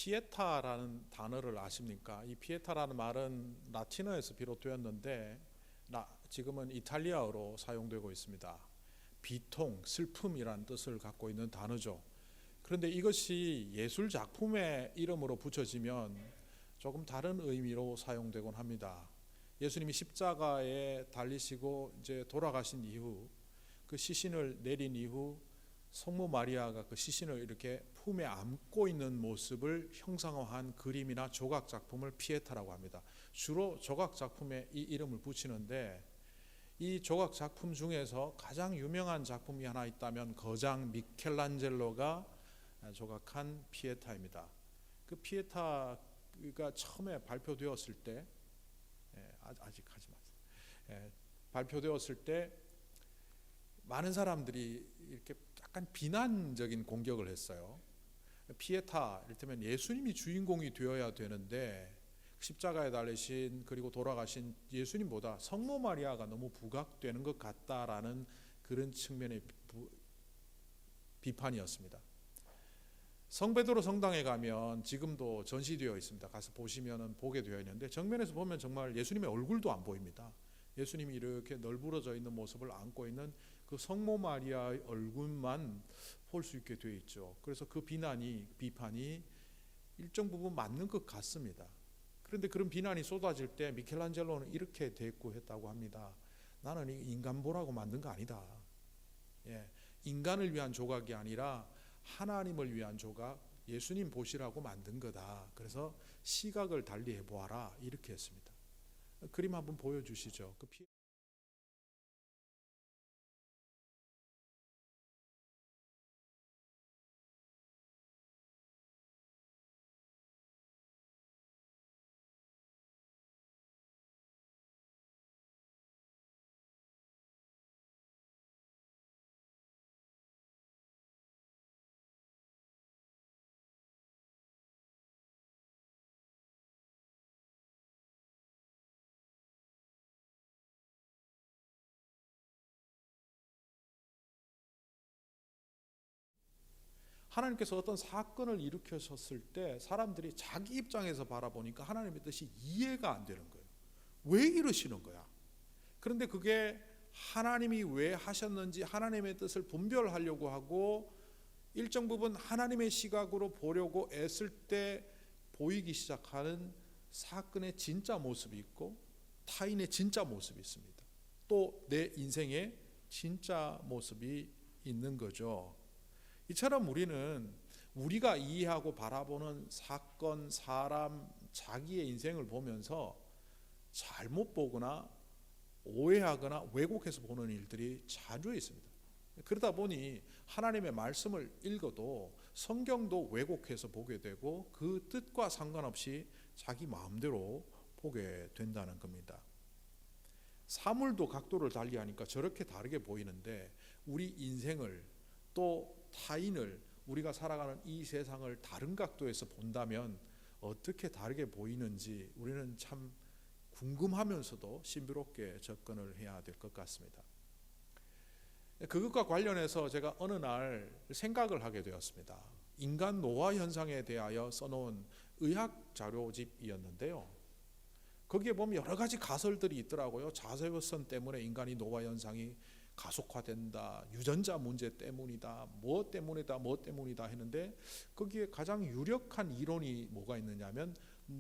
피에타라는 단어를 아십니까? 이 피에타라는 말은 라틴어에서 비롯되었는데 지금은 이탈리아어로 사용되고 있습니다. 비통, 슬픔이란 뜻을 갖고 있는 단어죠. 그런데 이것이 예술 작품의 이름으로 붙여지면 조금 다른 의미로 사용되곤 합니다. 예수님이 십자가에 달리시고 이제 돌아가신 이후, 그 시신을 내린 이후 성모 마리아가 그 시신을 이렇게 품에 안고 있는 모습을 형상화한 그림이나 조각 작품을 피에타라고 합니다. 주로 조각 작품에 이 이름을 붙이는데, 이 조각 작품 중에서 가장 유명한 작품이 하나 있다면 거장 미켈란젤로가 조각한 피에타입니다. 그 피에타가 처음에 발표되었을 때, 아직 하지 마세요. 발표되었을 때 많은 사람들이 이렇게 약간 비난적인 공격을 했어요. 피에타, 이를테면 예수님이 주인공이 되어야 되는데 십자가에 달리신 그리고 돌아가신 예수님보다 성모 마리아가 너무 부각되는 것 같다라는 그런 측면의 비판이었습니다. 성베드로 성당에 가면 지금도 전시되어 있습니다. 가서 보시면 보게 되어 있는데 정면에서 보면 정말 예수님의 얼굴도 안 보입니다. 예수님이 이렇게 널브러져 있는 모습을 안고 있는 그 성모 마리아의 얼굴만 볼 수 있게 되어 있죠. 그래서 그 비판이 일정 부분 맞는 것 같습니다. 그런데 그런 비난이 쏟아질 때 미켈란젤로는 이렇게 대꾸했다고 합니다. 나는 인간 보라고 만든 거 아니다. 인간을 위한 조각이 아니라 하나님을 위한 조각, 예수님 보시라고 만든 거다. 그래서 시각을 달리 해보아라, 이렇게 했습니다. 그림 한번 보여주시죠. 하나님께서 어떤 사건을 일으키셨을 때 사람들이 자기 입장에서 바라보니까 하나님의 뜻이 이해가 안 되는 거예요. 왜 이러시는 거야? 그런데 그게 하나님이 왜 하셨는지 하나님의 뜻을 분별하려고 하고 일정 부분 하나님의 시각으로 보려고 애쓸 때 보이기 시작하는 사건의 진짜 모습이 있고 타인의 진짜 모습이 있습니다. 또 내 인생의 진짜 모습이 있는 거죠. 이처럼 우리는 우리가 이해하고 바라보는 사건, 사람, 자기의 인생을 보면서 잘못 보거나 오해하거나 왜곡해서 보는 일들이 자주 있습니다. 그러다 보니 하나님의 말씀을 읽어도 성경도 왜곡해서 보게 되고 그 뜻과 상관없이 자기 마음대로 보게 된다는 겁니다. 사물도 각도를 달리하니까 저렇게 다르게 보이는데 우리 인생을 또 타인을 우리가 살아가는 이 세상을 다른 각도에서 본다면 어떻게 다르게 보이는지 우리는 참 궁금하면서도 신비롭게 접근을 해야 될 것 같습니다. 그것과 관련해서 제가 어느 날 생각을 하게 되었습니다. 인간 노화 현상에 대하여 써놓은 의학 자료집이었는데요. 거기에 보면 여러 가지 가설들이 있더라고요. 자외선 때문에 인간이 노화 현상이 가속화된다, 유전자 문제 때문이다, 뭐 때문이다 했는데 거기에 가장 유력한 이론이 뭐가 있느냐면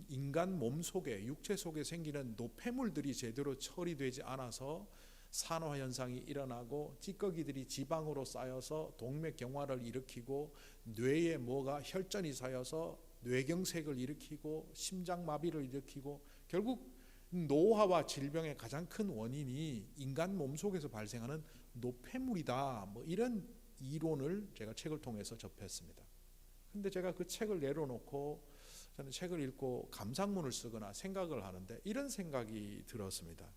인간 몸 속에, 육체 속에 생기는 노폐물들이 제대로 처리되지 않아서 산화 현상이 일어나고 찌꺼기들이 지방으로 쌓여서 동맥경화를 일으키고 뇌에 뭐가 혈전이 쌓여서 뇌경색을 일으키고 심장마비를 일으키고 결국 노화와 질병의 가장 큰 원인이 인간 몸속에서 발생하는 노폐물이다. 뭐 이런 이론을 제가 책을 통해서 접했습니다. 근데 제가 그 책을 내려놓고 저는 책을 읽고 감상문을 쓰거나 생각을 하는데 이런 생각이 들었습니다.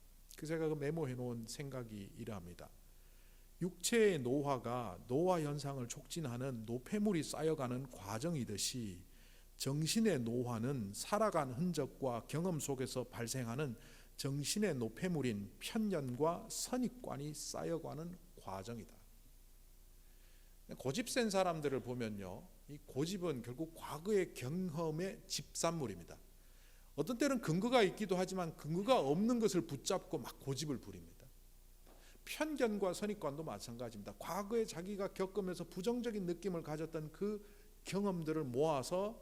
제가 그 메모해 놓은 생각이 이러합니다. 육체의 노화가 노화 현상을 촉진하는 노폐물이 쌓여가는 과정이듯이 정신의 노화는 살아간 흔적과 경험 속에서 발생하는 정신의 노폐물인 편견과 선입관이 쌓여가는 과정이다. 고집 센 사람들을 보면요, 이 고집은 결국 과거의 경험의 집산물입니다. 어떤 때는 근거가 있기도 하지만 근거가 없는 것을 붙잡고 막 고집을 부립니다. 편견과 선입관도 마찬가지입니다. 과거에 자기가 겪으면서 부정적인 느낌을 가졌던 그 경험들을 모아서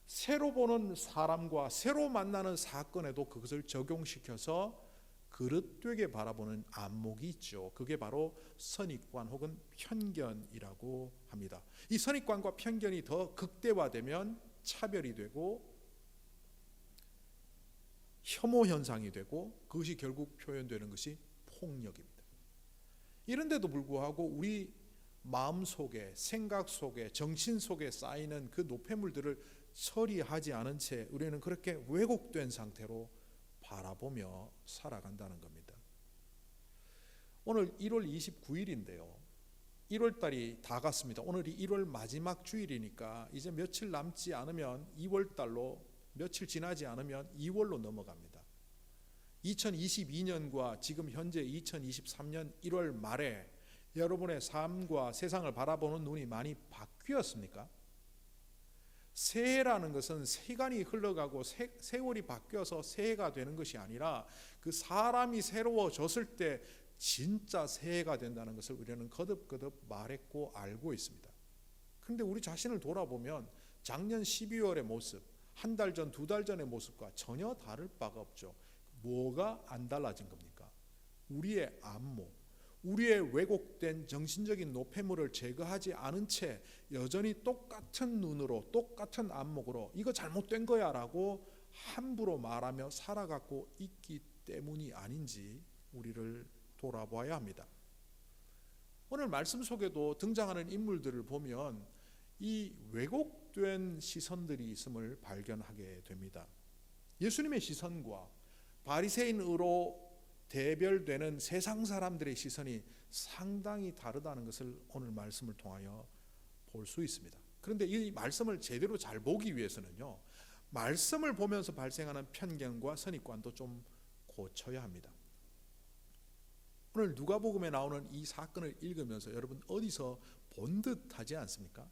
새로 보는 사람과 새로 만나는 사건에도 그것을 적용시켜서 그릇되게 바라보는 안목이 있죠. 그게 바로 선입관 혹은 편견이라고 합니다. 이 선입관과 편견이 더 극대화되면 차별이 되고 혐오 현상이 되고 그것이 결국 표현되는 것이 폭력입니다. 이런데도 불구하고 우리 마음 속에, 생각 속에, 정신 속에 쌓이는 그 노폐물들을 처리하지 않은 채 우리는 그렇게 왜곡된 상태로 바라보며 살아간다는 겁니다. 오늘 1월 29일인데요. 1월 달이 다 갔습니다. 오늘이 1월 마지막 주일이니까 이제 며칠 남지 않으면 2월 달로, 며칠 지나지 않으면 2월로 넘어갑니다. 2022년과 지금 현재 2023년 1월 말에 여러분의 삶과 세상을 바라보는 눈이 많이 바뀌었습니까? 새해라는 것은 시간이 흘러가고 세월이 바뀌어서 새해가 되는 것이 아니라 그 사람이 새로워졌을 때 진짜 새해가 된다는 것을 우리는 거듭거듭 말했고 알고 있습니다. 그런데 우리 자신을 돌아보면 작년 12월의 모습, 한 달 전, 두 달 전의 모습과 전혀 다를 바가 없죠. 뭐가 안 달라진 겁니까? 우리의 안목, 우리의 왜곡된 정신적인 노폐물을 제거하지 않은 채 여전히 똑같은 눈으로, 똑같은 안목으로 이거 잘못된 거야 라고 함부로 말하며 살아가고 있기 때문이 아닌지 우리를 돌아봐야 합니다. 오늘 말씀 속에도 등장하는 인물들을 보면 이 왜곡된 시선들이 있음을 발견하게 됩니다. 예수님의 시선과 바리새인으로 대별되는 세상 사람들의 시선이 상당히 다르다는 것을 오늘 말씀을 통하여 볼 수 있습니다. 그런데 이 말씀을 제대로 잘 보기 위해서는요, 말씀을 보면서 발생하는 편견과 선입관도 좀 고쳐야 합니다. 오늘 누가복음에 나오는 이 사건을 읽으면서 여러분 어디서 본 듯하지 않습니까?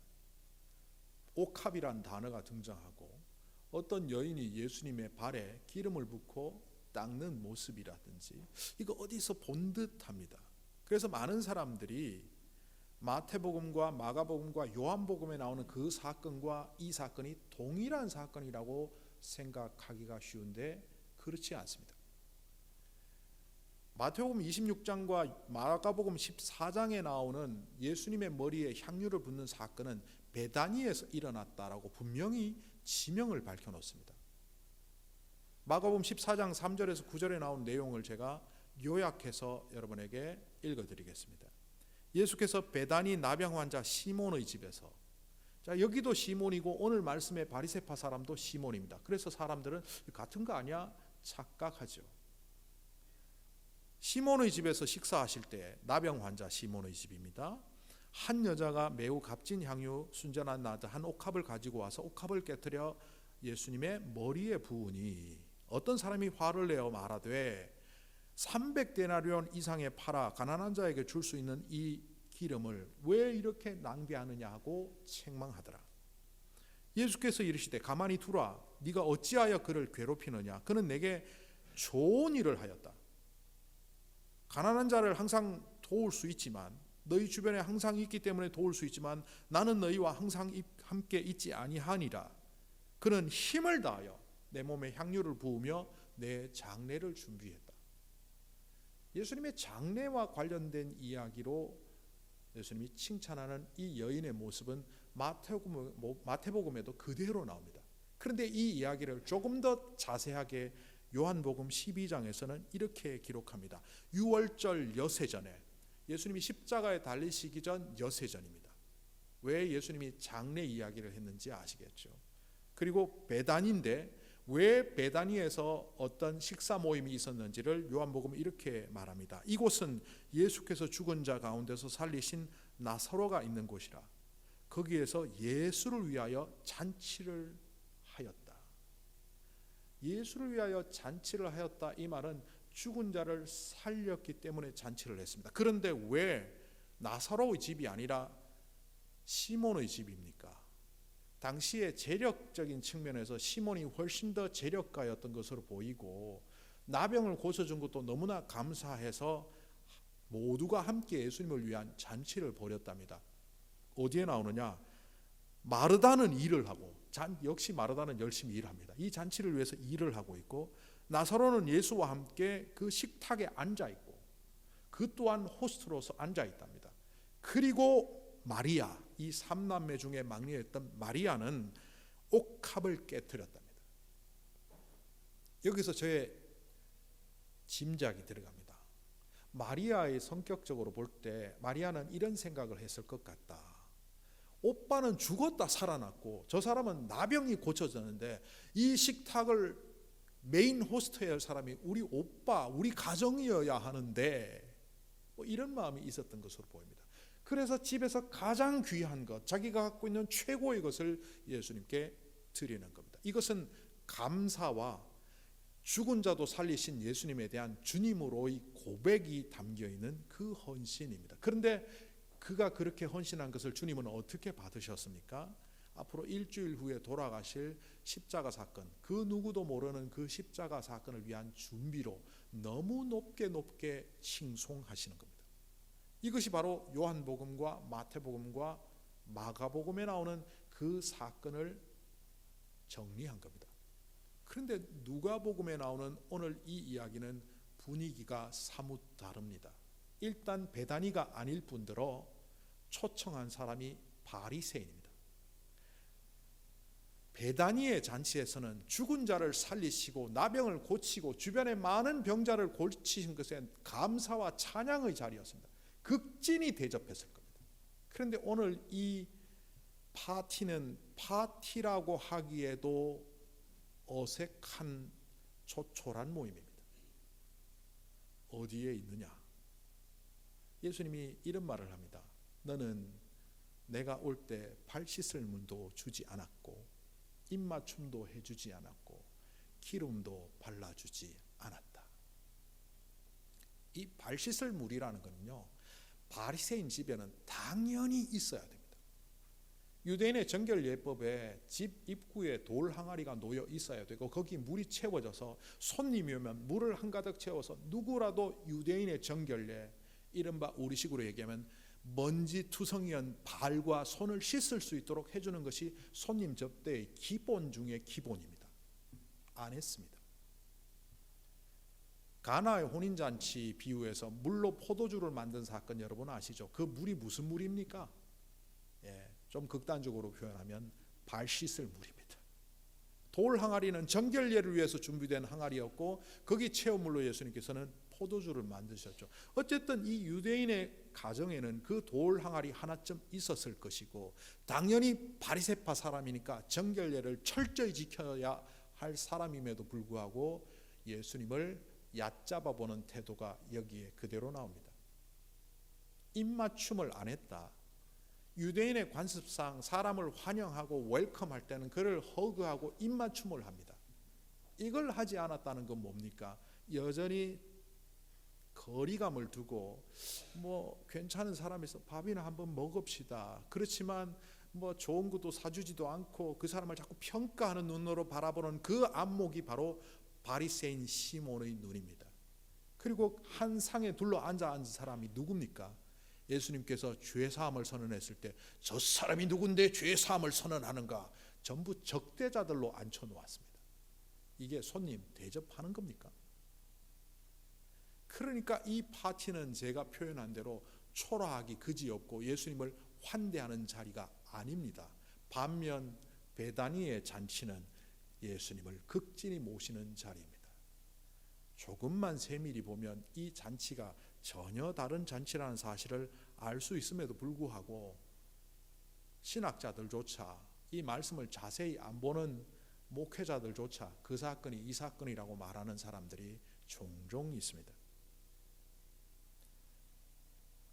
옥합이란 단어가 등장하고 어떤 여인이 예수님의 발에 기름을 붓고 닦는 모습이라든지 이거 어디서 본 듯합니다. 그래서 많은 사람들이 마태복음과 마가복음과 요한복음에 나오는 그 사건과 이 사건이 동일한 사건이라고 생각하기가 쉬운데 그렇지 않습니다. 마태복음 26장과 마가복음 14장에 나오는 예수님의 머리에 향유를 붓는 사건은 베다니에서 일어났다라고 분명히 지명을 밝혀놓습니다. 마가복음 14장 3절에서 9절에 나온 내용을 제가 요약해서 여러분에게 읽어드리겠습니다. 예수께서 베다니 나병 환자 시몬의 집에서, 자 여기도 시몬이고 오늘 말씀의 바리새파 사람도 시몬입니다. 그래서 사람들은 같은 거 아니야 착각하죠. 시몬의 집에서 식사하실 때, 나병 환자 시몬의 집입니다. 한 여자가 매우 값진 향유 순전한 나드 한 옥합을 가지고 와서 옥합을 깨뜨려 예수님의 머리에 부으니 어떤 사람이 화를 내어 말하되 300데나리온 이상에 팔아 가난한 자에게 줄 수 있는 이 기름을 왜 이렇게 낭비하느냐 하고 책망하더라. 예수께서 이르시되 가만히 두라. 네가 어찌하여 그를 괴롭히느냐. 그는 내게 좋은 일을 하였다. 가난한 자를 항상 도울 수 있지만, 너희 주변에 항상 있기 때문에 도울 수 있지만 나는 너희와 항상 함께 있지 아니하니라. 그는 힘을 다하여 내 몸에 향유를 부으며 내 장례를 준비했다. 예수님의 장례와 관련된 이야기로 예수님이 칭찬하는 이 여인의 모습은 마태복음에도 그대로 나옵니다. 그런데 이 이야기를 조금 더 자세하게 요한복음 12장에서는 이렇게 기록합니다. 유월절 여세전에, 예수님이 십자가에 달리시기 전 여세전입니다. 왜 예수님이 장례 이야기를 했는지 아시겠죠? 그리고 베다니인데 왜 베다니에서 어떤 식사 모임이 있었는지를 요한복음은 이렇게 말합니다. 이곳은 예수께서 죽은 자 가운데서 살리신 나사로가 있는 곳이라. 거기에서 예수를 위하여 잔치를 하였다. 예수를 위하여 잔치를 하였다. 이 말은 죽은 자를 살렸기 때문에 잔치를 했습니다. 그런데 왜 나사로의 집이 아니라 시몬의 집입니까? 당시에 재력적인 측면에서 시몬이 훨씬 더 재력가였던 것으로 보이고 나병을 고쳐준 것도 너무나 감사해서 모두가 함께 예수님을 위한 잔치를 벌였답니다. 어디에 나오느냐? 마르다는 일을 하고, 역시 마르다는 열심히 일합니다. 이 잔치를 위해서 일을 하고 있고, 나사로는 예수와 함께 그 식탁에 앉아 있고, 그 또한 호스트로서 앉아 있답니다. 그리고 마리아, 이 삼남매 중에 막내였던 마리아는 옥합을 깨뜨렸답니다. 여기서 저의 짐작이 들어갑니다. 마리아의 성격적으로 볼 때 마리아는 이런 생각을 했을 것 같다. 오빠는 죽었다 살아났고 저 사람은 나병이 고쳐졌는데 이 식탁을 메인 호스트해야 할 사람이 우리 오빠, 우리 가정이어야 하는데, 뭐 이런 마음이 있었던 것으로 보입니다. 그래서 집에서 가장 귀한 것, 자기가 갖고 있는 최고의 것을 예수님께 드리는 겁니다. 이것은 감사와 죽은 자도 살리신 예수님에 대한 주님으로의 고백이 담겨있는 그 헌신입니다. 그런데 그가 그렇게 헌신한 것을 주님은 어떻게 받으셨습니까? 앞으로 일주일 후에 돌아가실 십자가 사건, 그 누구도 모르는 그 십자가 사건을 위한 준비로 너무 높게 칭송하시는 겁니다. 이것이 바로 요한복음과 마태복음과 마가복음에 나오는 그 사건을 정리한 겁니다. 그런데 누가복음에 나오는 오늘 이 이야기는 분위기가 사뭇 다릅니다. 일단 베다니가 아닐 뿐더러 초청한 사람이 바리새인입니다. 베다니의 잔치에서는 죽은 자를 살리시고 나병을 고치고 주변에 많은 병자를 고치신 것에 감사와 찬양의 자리였습니다. 극진히 대접했을 겁니다. 그런데 오늘 이 파티는 파티라고 하기에도 어색한 초촐한 모임입니다. 어디에 있느냐? 예수님이 이런 말을 합니다. 너는 내가 올 때 발 씻을 물도 주지 않았고 입맞춤도 해주지 않았고 기름도 발라주지 않았다. 이 발 씻을 물이라는 것은요, 바리새인 집에는 당연히 있어야 됩니다. 유대인의 정결 예법에 집 입구에 돌 항아리가 놓여 있어야 되고 거기 물이 채워져서 손님이 오면 물을 한가득 채워서 누구라도 유대인의 정결례, 이른바 우리식으로 얘기하면 먼지 투성이한 발과 손을 씻을 수 있도록 해주는 것이 손님 접대의 기본 중의 기본입니다. 안 했습니다. 가나의 혼인잔치 비유에서 물로 포도주를 만든 사건 여러분 아시죠? 그 물이 무슨 물입니까? 좀 극단적으로 표현하면 발 씻을 물입니다. 돌 항아리는 정결례를 위해서 준비된 항아리였고 거기 채워물로 예수님께서는 포도주를 만드셨죠. 어쨌든 이 유대인의 가정에는 그 돌 항아리 하나쯤 있었을 것이고 당연히 바리새파 사람이니까 정결례를 철저히 지켜야 할 사람임에도 불구하고 예수님을 얕잡아 보는 태도가 여기에 그대로 나옵니다. 입맞춤을 안 했다. 유대인의 관습상 사람을 환영하고 웰컴할 때는 그를 허그하고 입맞춤을 합니다. 이걸 하지 않았다는 건 뭡니까? 여전히 거리감을 두고 뭐 괜찮은 사람에서 밥이나 한번 먹읍시다. 그렇지만 뭐 좋은 것도 사주지도 않고 그 사람을 자꾸 평가하는 눈으로 바라보는 그 안목이 바로 바리새인 시몬의 눈입니다. 그리고 한 상에 둘러 앉은 사람이 누굽니까? 예수님께서 죄사함을 선언했을 때 저 사람이 누군데 죄사함을 선언하는가? 전부 적대자들로 앉혀놓았습니다. 이게 손님 대접하는 겁니까? 그러니까 이 파티는 제가 표현한 대로 초라하기 그지없고 예수님을 환대하는 자리가 아닙니다. 반면 베다니의 잔치는 예수님을 극진히 모시는 자리입니다. 조금만 세밀히 보면 이 잔치가 전혀 다른 잔치라는 사실을 알 수 있음에도 불구하고 신학자들조차 이 말씀을 자세히 안 보는 목회자들조차 그 사건이 이 사건이라고 말하는 사람들이 종종 있습니다.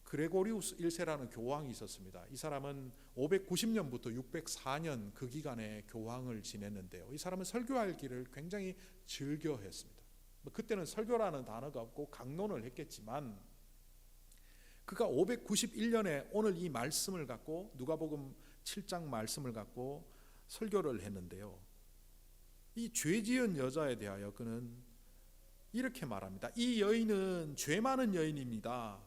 그레고리우스 1세라는 교황이 있었습니다. 이 사람은 590년부터 604년 그 기간에 교황을 지냈는데요. 이 사람은 설교할 길을 굉장히 즐겨했습니다. 그때는 설교라는 단어가 없고 강론을 했겠지만 그가 591년에 오늘 이 말씀을 갖고 누가복음 7장 말씀을 갖고 설교를 했는데요. 이 죄지은 여자에 대하여 그는 이렇게 말합니다. 이 여인은 죄 많은 여인입니다.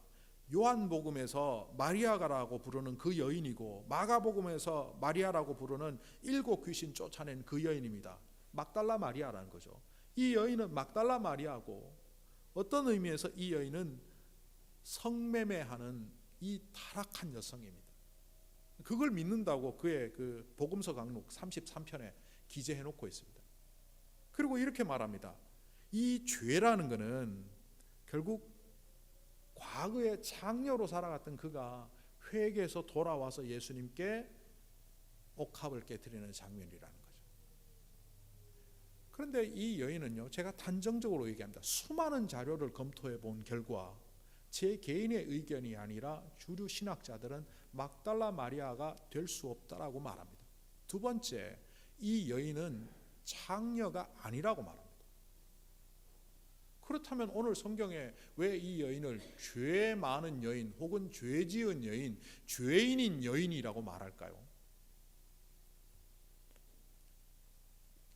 요한복음에서 마리아라고 부르는 그 여인이고 마가복음에서 마리아라고 부르는 7 귀신 쫓아낸 그 여인입니다. 막달라 마리아라는 거죠. 이 여인은 막달라 마리아고 어떤 의미에서 이 여인은 성매매하는 이 타락한 여성입니다. 그걸 믿는다고 그의 그 복음서 강록 33편에 기재해 놓고 있습니다. 그리고 이렇게 말합니다. 이 죄라는 것은 결국 과거에 장녀로 살아갔던 그가 회개해서 돌아와서 예수님께 옥합을 깨뜨리는 장면이라는 거죠. 그런데 이 여인은요, 제가 단정적으로 얘기합니다. 수많은 자료를 검토해 본 결과 제 개인의 의견이 아니라 주류 신학자들은 막달라 마리아가 될 수 없다라고 말합니다. 두 번째, 이 여인은 장녀가 아니라고 말합니다. 그렇다면 오늘 성경에 왜 이 여인을 죄 많은 여인 혹은 죄 지은 여인, 죄인인 여인이라고 말할까요?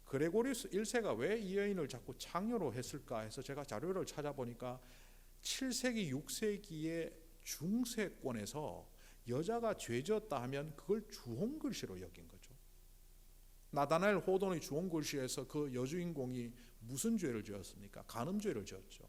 그레고리우스 1세가 왜 이 여인을 자꾸 장녀로 했을까 해서 제가 자료를 찾아보니까 7세기, 6세기의 중세권에서 여자가 죄졌다 하면 그걸 주홍글씨로 여긴 거죠. 나다나엘 호돈의 주홍글씨에서 그 여주인공이 무슨 죄를 지었습니까? 간음죄를 지었죠.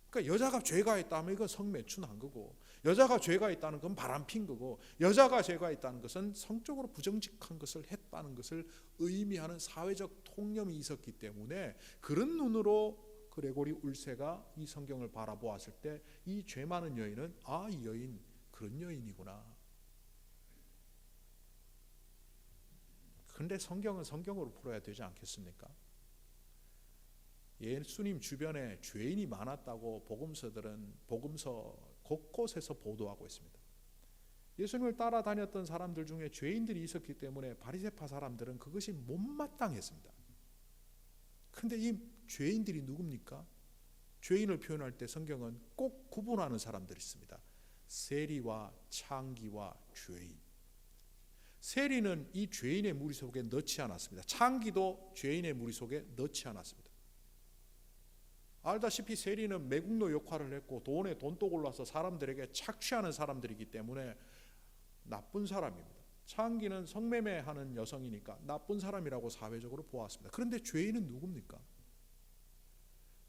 그러니까 여자가 죄가 있다 하면 이건 성매춘한 거고, 여자가 죄가 있다는 건 바람핀 거고, 여자가 죄가 있다는 것은 성적으로 부정직한 것을 했다는 것을 의미하는 사회적 통념이 있었기 때문에 그런 눈으로 그레고리 울세가 이 성경을 바라보았을 때 이 죄 많은 여인은 이 여인 그런 여인이구나. 그런데 성경은 성경으로 풀어야 되지 않겠습니까? 예수님 주변에 죄인이 많았다고 복음서 곳곳에서 보도하고 있습니다. 예수님을 따라다녔던 사람들 중에 죄인들이 있었기 때문에 바리새파 사람들은 그것이 못마땅했습니다. 그런데 이 죄인들이 누굽니까? 죄인을 표현할 때 성경은 꼭 구분하는 사람들이 있습니다. 세리와 창기와 죄인. 세리는 이 죄인의 무리 속에 넣지 않았습니다. 창기도 죄인의 무리 속에 넣지 않았습니다. 알다시피 세리는 매국노 역할을 했고 돈에 돈독 올라서 사람들에게 착취하는 사람들이기 때문에 나쁜 사람입니다. 창기는 성매매하는 여성이니까 나쁜 사람이라고 사회적으로 보았습니다. 그런데 죄인은 누굽니까?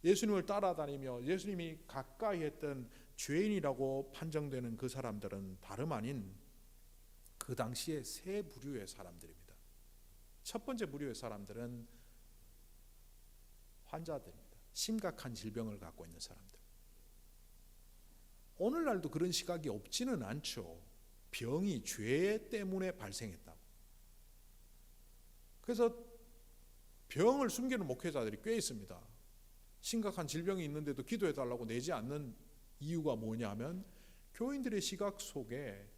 예수님을 따라다니며 예수님이 가까이 했던 죄인이라고 판정되는 그 사람들은 다름 아닌 그 당시에 세 부류의 사람들입니다. 첫 번째 부류의 사람들은 환자들입니다. 심각한 질병을 갖고 있는 사람들. 오늘날도 그런 시각이 없지는 않죠. 병이 죄 때문에 발생했다고. 그래서 병을 숨기는 목회자들이 꽤 있습니다. 심각한 질병이 있는데도 기도해달라고 내지 않는 이유가 뭐냐면 교인들의 시각 속에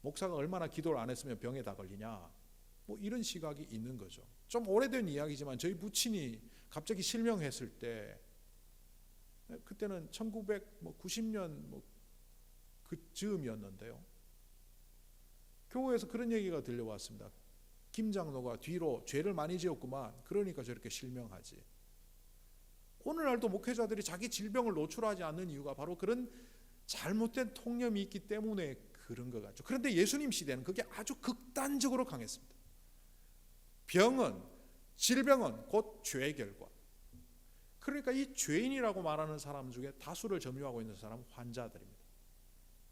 목사가 얼마나 기도를 안 했으면 병에 다 걸리냐, 뭐 이런 시각이 있는 거죠. 좀 오래된 이야기지만 저희 부친이 갑자기 실명했을 때, 그때는 1990년 그즈음이었는데요. 교회에서 그런 얘기가 들려왔습니다. 김 장로가 뒤로 죄를 많이 지었구만, 그러니까 저렇게 실명하지. 오늘날도 목회자들이 자기 질병을 노출하지 않는 이유가 바로 그런 잘못된 통념이 있기 때문에 그런 것 같죠. 그런데 예수님 시대는 그게 아주 극단적으로 강했습니다. 질병은 곧 죄의 결과. 그러니까 이 죄인이라고 말하는 사람 중에 다수를 점유하고 있는 사람은 환자들입니다.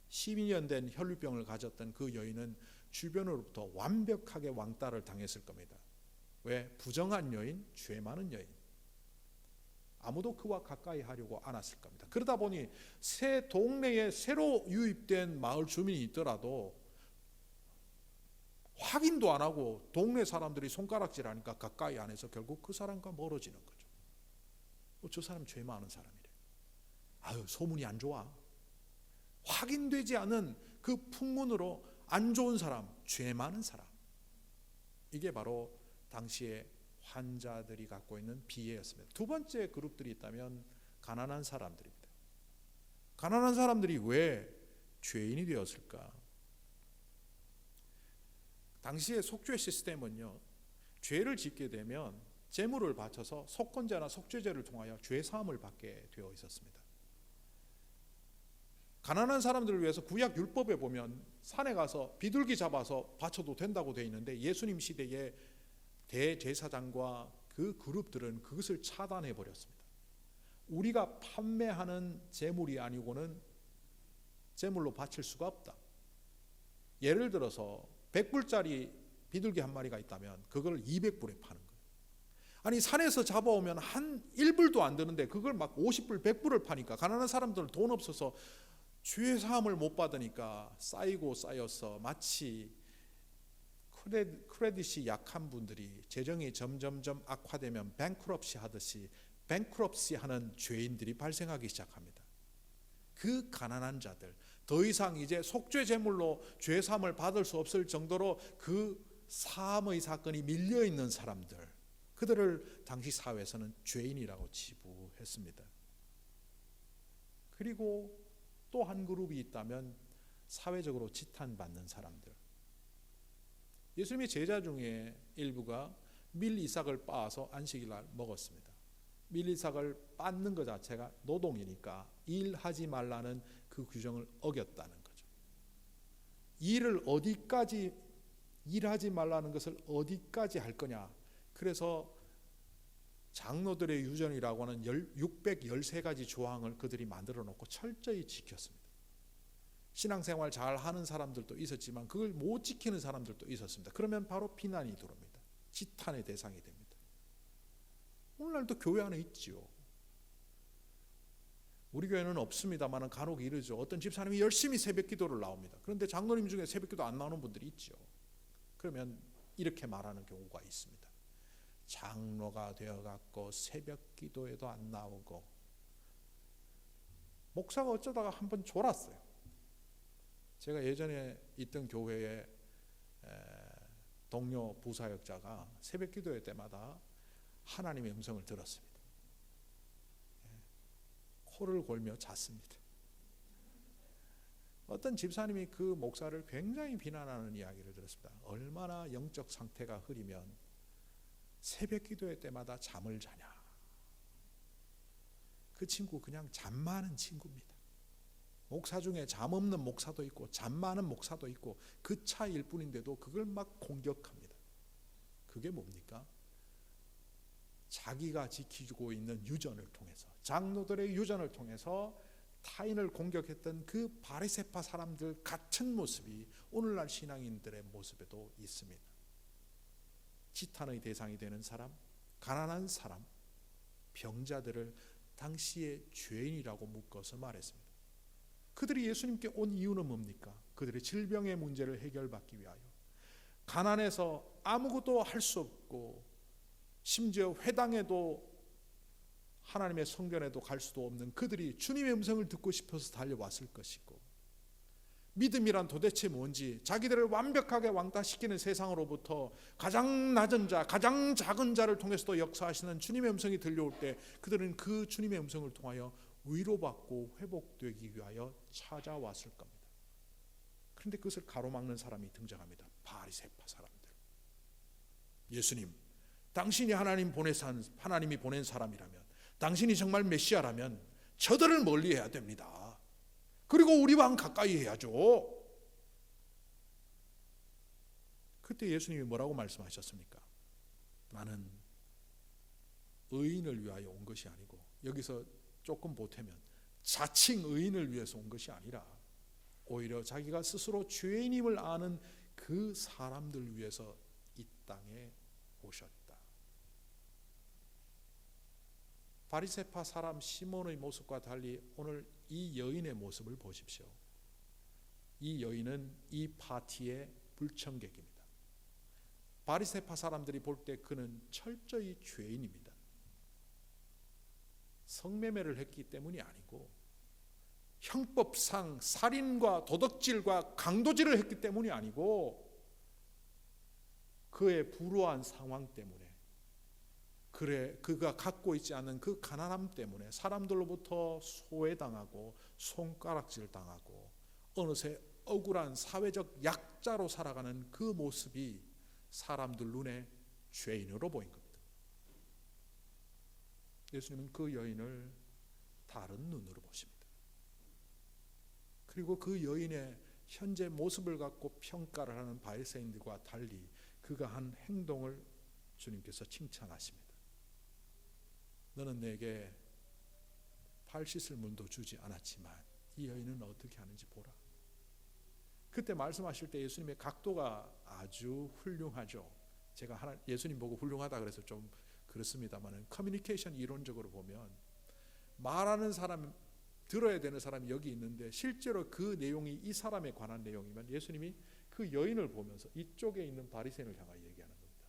12년 된 혈류병을 가졌던 그 여인은 주변으로부터 완벽하게 왕따를 당했을 겁니다. 왜? 부정한 여인, 죄 많은 여인. 아무도 그와 가까이 하려고 않았을 겁니다. 그러다 보니 새 동네에 새로 유입된 마을 주민이 있더라도 확인도 안 하고 동네 사람들이 손가락질하니까 가까이 안 해서 결국 그 사람과 멀어지는 거죠. 저 사람 죄 많은 사람이래. 소문이 안 좋아. 확인되지 않은 그 풍문으로 안 좋은 사람, 죄 많은 사람. 이게 바로 당시에 환자들이 갖고 있는 비애였습니다. 두 번째 그룹들이 있다면 가난한 사람들입니다. 가난한 사람들이 왜 죄인이 되었을까? 당시의 속죄 시스템은요, 죄를 짓게 되면 제물을 바쳐서 속건제나 속죄제를 통하여 죄 사함을 받게 되어 있었습니다. 가난한 사람들을 위해서 구약 율법에 보면 산에 가서 비둘기 잡아서 바쳐도 된다고 되어 있는데, 예수님 시대의 대제사장과 그 그룹들은 그것을 차단해 버렸습니다. 우리가 판매하는 제물이 아니고는 제물로 바칠 수가 없다. 예를 들어서 100불짜리 비둘기 한 마리가 있다면 그걸 200불에 파는 거예요. 아니, 산에서 잡아오면 한 1불도 안 드는데 그걸 막 50불, 100불을 파니까 가난한 사람들은 돈 없어서 죄 사함을 못 받으니까 쌓이고 쌓여서 마치 크레딧이 약한 분들이 재정이 점점점 악화되면 뱅크럽시 하듯이 뱅크럽시 하는 죄인들이 발생하기 시작합니다. 그 가난한 자들, 더 이상 이제 속죄 제물로 죄 사함을 받을 수 없을 정도로 그 사함의 사건이 밀려 있는 사람들, 그들을 당시 사회에서는 죄인이라고 치부했습니다. 그리고 또 한 그룹이 있다면 사회적으로 지탄받는 사람들. 예수님의 제자 중에 일부가 밀 이삭을 빻아서 안식일 날 먹었습니다. 밀 이삭을 빻는 것 자체가 노동이니까 일하지 말라는 그 규정을 어겼다는 거죠. 일하지 말라는 것을 어디까지 할 거냐. 그래서 장로들의 유전이라고 하는 613가지 조항을 그들이 만들어 놓고 철저히 지켰습니다. 신앙생활 잘 하는 사람들도 있었지만 그걸 못 지키는 사람들도 있었습니다. 그러면 바로 비난이 들어옵니다. 지탄의 대상이 됩니다. 오늘날도 교회 안에 있지요. 우리 교회는 없습니다만 간혹 이르죠. 어떤 집사님이 열심히 새벽 기도를 나옵니다. 그런데 장로님 중에 새벽 기도 안 나오는 분들이 있죠. 그러면 이렇게 말하는 경우가 있습니다. 장로가 되어갖고 새벽 기도에도 안 나오고, 목사가 어쩌다가 한번 졸았어요. 제가 예전에 있던 교회의 동료 부사역자가 새벽 기도회 때마다 하나님의 음성을 들었습니다. 코를 골며 잤습니다. 어떤 집사님이 그 목사를 굉장히 비난하는 이야기를 들었습니다. 얼마나 영적 상태가 흐리면 새벽 기도회 때마다 잠을 자냐. 그 친구 그냥 잠 많은 친구입니다. 목사 중에 잠 없는 목사도 있고 잠 많은 목사도 있고 그 차이일 뿐인데도 그걸 막 공격합니다. 그게 뭡니까? 자기가 지키고 있는 유전을 통해서, 장로들의 유전을 통해서 타인을 공격했던 그 바리새파 사람들 같은 모습이 오늘날 신앙인들의 모습에도 있습니다. 지탄의 대상이 되는 사람, 가난한 사람, 병자들을 당시의 죄인이라고 묶어서 말했습니다. 그들이 예수님께 온 이유는 뭡니까? 그들의 질병의 문제를 해결받기 위하여, 가난해서 아무것도 할 수 없고 심지어 회당에도 하나님의 성전에도 갈 수도 없는 그들이 주님의 음성을 듣고 싶어서 달려왔을 것이고, 믿음이란 도대체 뭔지 자기들을 완벽하게 왕따시키는 세상으로부터 가장 낮은 자, 가장 작은 자를 통해서도 역사하시는 주님의 음성이 들려올 때 그들은 그 주님의 음성을 통하여 위로받고 회복되기 위하여 찾아왔을 겁니다. 그런데 그것을 가로막는 사람이 등장합니다. 바리새파 사람들. 예수님, 당신이 하나님이 보낸 사람이라면, 당신이 정말 메시아라면 저들을 멀리해야 됩니다. 그리고 우리 왕 가까이 해야죠. 그때 예수님이 뭐라고 말씀하셨습니까? 나는 의인을 위하여 온 것이 아니고, 여기서 조금 보태면 자칭 의인을 위해서 온 것이 아니라 오히려 자기가 스스로 죄인임을 아는 그 사람들 위해서 이 땅에 오셨다. 바리새파 사람 시몬의 모습과 달리 오늘 이 여인의 모습을 보십시오. 이 여인은 이 파티의 불청객입니다. 바리새파 사람들이 볼 때 그는 철저히 죄인입니다. 성매매를 했기 때문이 아니고 형법상 살인과 도덕질과 강도질을 했기 때문이 아니고 그의 불우한 상황 때문에, 그가 갖고 있지 않은 그 가난함 때문에 사람들로부터 소외당하고 손가락질 당하고 어느새 억울한 사회적 약자로 살아가는 그 모습이 사람들 눈에 죄인으로 보인 겁니다. 예수님은 그 여인을 다른 눈으로 보십니다. 그리고 그 여인의 현재 모습을 갖고 평가를 하는 바리새인들과 달리 그가 한 행동을 주님께서 칭찬하십니다. 너는 내게 발 씻을 물도 주지 않았지만 이 여인은 어떻게 하는지 보라. 그때 말씀하실 때 예수님의 각도가 아주 훌륭하죠. 제가 예수님 보고 훌륭하다 그래서 좀 그렇습니다만, 커뮤니케이션 이론적으로 보면 말하는 사람, 들어야 되는 사람이 여기 있는데 실제로 그 내용이 이 사람에 관한 내용이면 예수님이 그 여인을 보면서 이쪽에 있는 바리새인을 향하여 얘기하는 겁니다.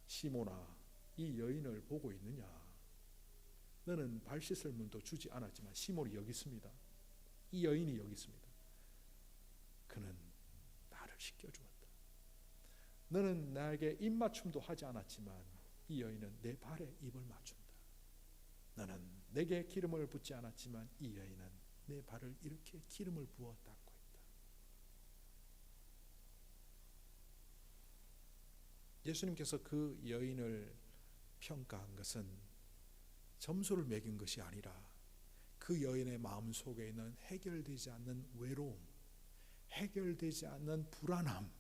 시몬아, 이 여인을 보고 있느냐? 너는 발 씻을 물도 주지 않았지만 시몬이 여기 있습니다. 이 여인이 여기 있습니다. 그는 나를 씻겨주었다. 너는 나에게 입맞춤도 하지 않았지만 이 여인은 내 발에 입을 맞춘다. 너는 내게 기름을 붓지 않았지만 이 여인은 내 발을 이렇게 기름을 부어 닦고 있다. 예수님께서 그 여인을 평가한 것은 점수를 매긴 것이 아니라 그 여인의 마음속에 있는 해결되지 않는 외로움, 해결되지 않는 불안함,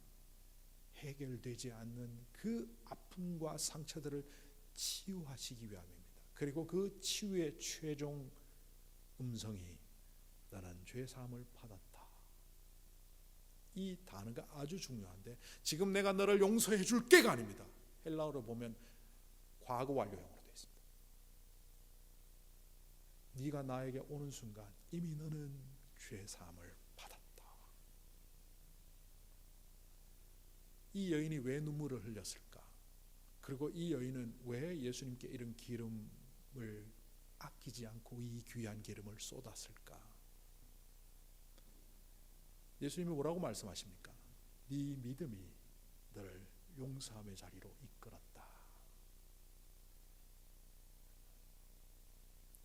해결되지 않는 그 아픔과 상처들을 치유하시기 위함입니다. 그리고 그 치유의 최종 음성이 나는 죄사함을 받았다. 이 단어가 아주 중요한데 지금 내가 너를 용서해 줄게가 아닙니다. 헬라어로 보면 과거 완료형으로 되어 있습니다. 네가 나에게 오는 순간 이미 너는 죄사함을 받았다. 이 여인이 왜 눈물을 흘렸을까? 그리고 이 여인은 왜 예수님께 이런 기름을 아끼지 않고 이 귀한 기름을 쏟았을까? 예수님이 뭐라고 말씀하십니까? 네 믿음이 너를 용서함의 자리로 이끌었다.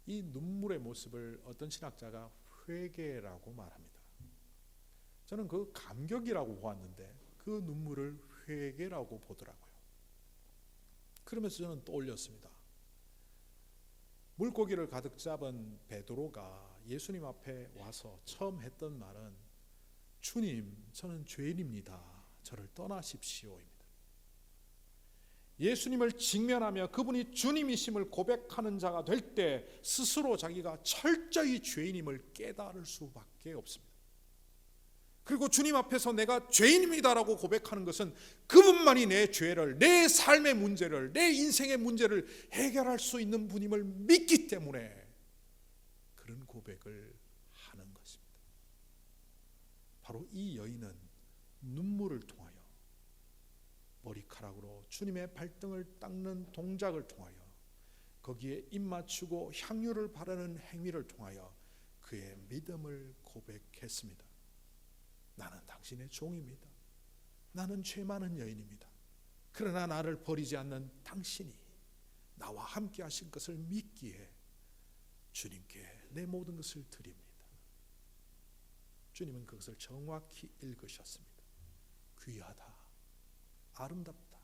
이 눈물의 모습을 어떤 신학자가 회개라고 말합니다. 저는 그 감격이라고 보았는데 그 눈물을 회개라고 보더라고요. 그러면서 저는 떠올렸습니다. 물고기를 가득 잡은 베드로가 예수님 앞에 와서 처음 했던 말은 주님, 저는 죄인입니다. 저를 떠나십시오입니다. 예수님을 직면하며 그분이 주님이심을 고백하는 자가 될 때 스스로 자기가 철저히 죄인임을 깨달을 수밖에 없습니다. 그리고 주님 앞에서 내가 죄인입니다라고 고백하는 것은 그분만이 내 죄를, 내 삶의 문제를, 내 인생의 문제를 해결할 수 있는 분임을 믿기 때문에 그런 고백을 하는 것입니다. 바로 이 여인은 눈물을 통하여 머리카락으로 주님의 발등을 닦는 동작을 통하여 거기에 입 맞추고 향유를 바르는 행위를 통하여 그의 믿음을 고백했습니다. 나는 당신의 종입니다. 나는 죄 많은 여인입니다. 그러나 나를 버리지 않는 당신이 나와 함께 하신 것을 믿기에 주님께 내 모든 것을 드립니다. 주님은 그것을 정확히 읽으셨습니다. 귀하다, 아름답다,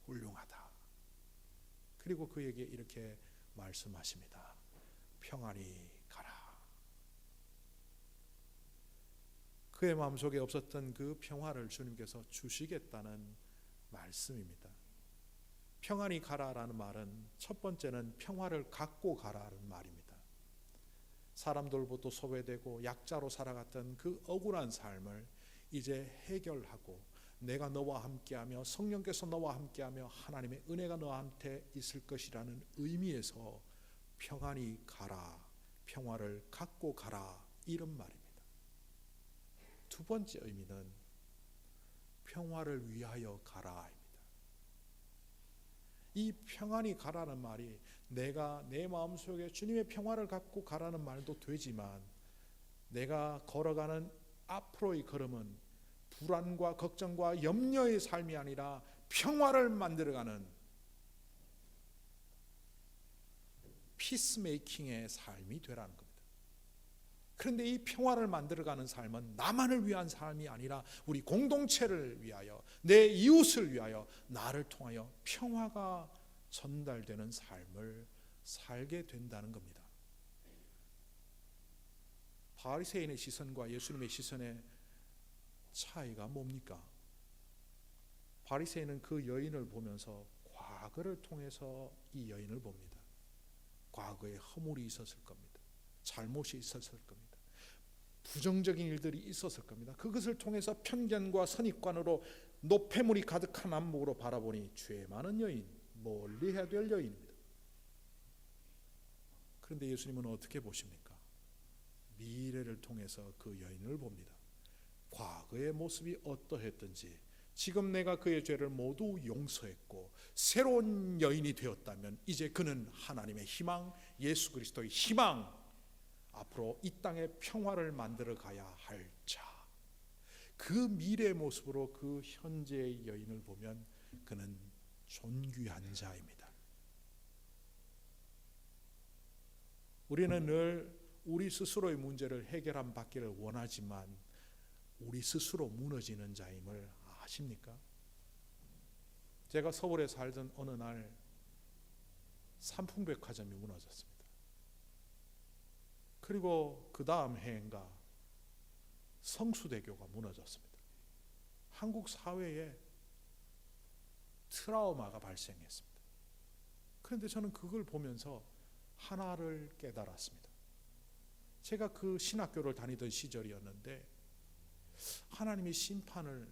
훌륭하다. 그리고 그에게 이렇게 말씀하십니다. 평안히 가라. 그의 마음속에 없었던 그 평화를 주님께서 주시겠다는 말씀입니다. 평안히 가라라는 말은 첫 번째는 평화를 갖고 가라는 말입니다. 사람들로부터 소외되고 약자로 살아갔던 그 억울한 삶을 이제 해결하고 내가 너와 함께하며 성령께서 너와 함께하며 하나님의 은혜가 너한테 있을 것이라는 의미에서 평안히 가라, 평화를 갖고 가라 이런 말입니다. 두 번째 의미는 평화를 위하여 가라입니다. 이 평안히 가라는 말이 내가 내 마음속에 주님의 평화를 갖고 가라는 말도 되지만 내가 걸어가는 앞으로의 걸음은 불안과 걱정과 염려의 삶이 아니라 평화를 만들어가는 피스메이킹의 삶이 되라는 겁니다. 그런데 이 평화를 만들어가는 삶은 나만을 위한 삶이 아니라 우리 공동체를 위하여, 내 이웃을 위하여, 나를 통하여 평화가 전달되는 삶을 살게 된다는 겁니다. 바리새인의 시선과 예수님의 시선의 차이가 뭡니까? 바리새인은 그 여인을 보면서 과거를 통해서 이 여인을 봅니다. 과거에 허물이 있었을 겁니다. 잘못이 있었을 겁니다. 부정적인 일들이 있었을 겁니다. 그것을 통해서 편견과 선입관으로 노폐물이 가득한 안목으로 바라보니 죄 많은 여인, 멀리해야 될 여인입니다. 그런데 예수님은 어떻게 보십니까? 미래를 통해서 그 여인을 봅니다. 과거의 모습이 어떠했든지 지금 내가 그의 죄를 모두 용서했고 새로운 여인이 되었다면 이제 그는 하나님의 희망, 예수 그리스도의 희망, 앞으로 이 땅에 평화를 만들어 가야 할 자, 그 미래의 모습으로 그 현재의 여인을 보면 그는 존귀한 자입니다. 우리는 늘 우리 스스로의 문제를 해결함 받기를 원하지만 우리 스스로 무너지는 자임을 아십니까? 제가 서울에 살던 어느 날 삼풍백화점이 무너졌습니다. 그리고 그 다음 해인가 성수대교가 무너졌습니다. 한국 사회에 트라우마가 발생했습니다. 그런데 저는 그걸 보면서 하나를 깨달았습니다. 제가 그 신학교를 다니던 시절이었는데 하나님이 심판을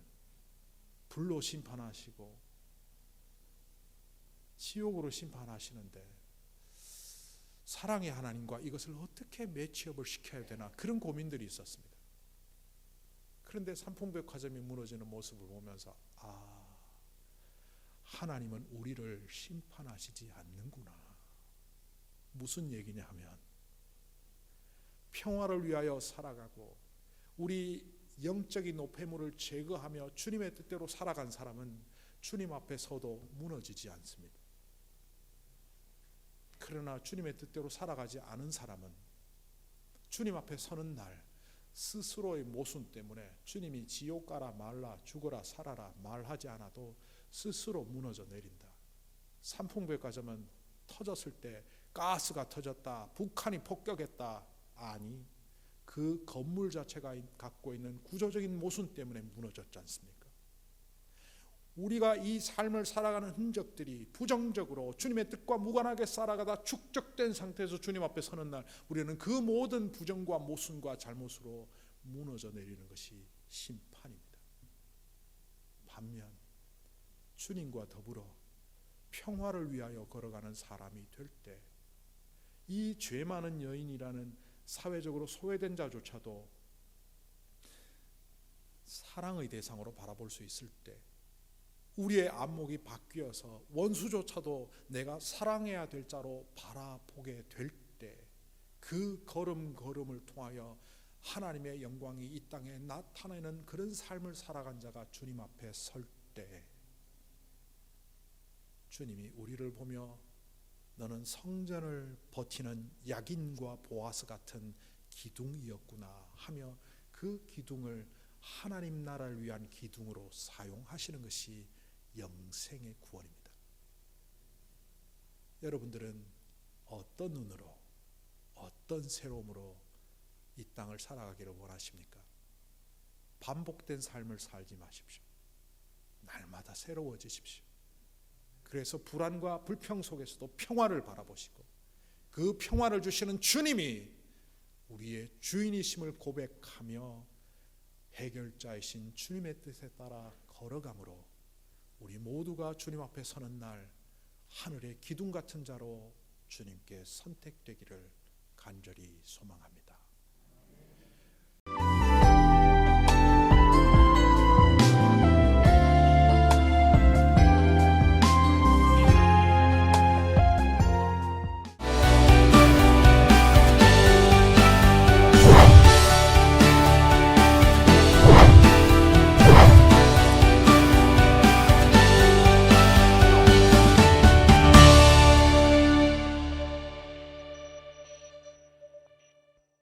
불로 심판하시고 지옥으로 심판하시는데 사랑의 하나님과 이것을 어떻게 매치업을 시켜야 되나, 그런 고민들이 있었습니다. 그런데 삼풍백화점이 무너지는 모습을 보면서 하나님은 우리를 심판하시지 않는구나. 무슨 얘기냐 하면 평화를 위하여 살아가고 우리 영적인 노폐물을 제거하며 주님의 뜻대로 살아간 사람은 주님 앞에 서도 무너지지 않습니다. 그러나 주님의 뜻대로 살아가지 않은 사람은 주님 앞에 서는 날 스스로의 모순 때문에 주님이 지옥 가라 말라 죽어라 살아라 말하지 않아도 스스로 무너져 내린다. 삼풍백화점은 터졌을 때 가스가 터졌다, 북한이 폭격했다, 아니 그 건물 자체가 갖고 있는 구조적인 모순 때문에 무너졌지 않습니까? 우리가 이 삶을 살아가는 흔적들이 부정적으로 주님의 뜻과 무관하게 살아가다 축적된 상태에서 주님 앞에 서는 날 우리는 그 모든 부정과 모순과 잘못으로 무너져 내리는 것이 심판입니다. 반면 주님과 더불어 평화를 위하여 걸어가는 사람이 될 때 이 죄 많은 여인이라는 사회적으로 소외된 자조차도 사랑의 대상으로 바라볼 수 있을 때, 우리의 안목이 바뀌어서 원수조차도 내가 사랑해야 될 자로 바라보게 될 때, 그 걸음걸음을 통하여 하나님의 영광이 이 땅에 나타내는 그런 삶을 살아간 자가 주님 앞에 설 때 주님이 우리를 보며 너는 성전을 버티는 야긴과 보아스 같은 기둥이었구나 하며 그 기둥을 하나님 나라를 위한 기둥으로 사용하시는 것이 영생의 구원입니다. 여러분들은 어떤 눈으로, 어떤 새로움으로 이 땅을 살아가기를 원하십니까? 반복된 삶을 살지 마십시오. 날마다 새로워지십시오. 그래서 불안과 불평 속에서도 평화를 바라보시고 그 평화를 주시는 주님이 우리의 주인이심을 고백하며 해결자이신 주님의 뜻에 따라 걸어감으로 우리 모두가 주님 앞에 서는 날 하늘의 기둥 같은 자로 주님께 선택되기를 간절히 소망합니다.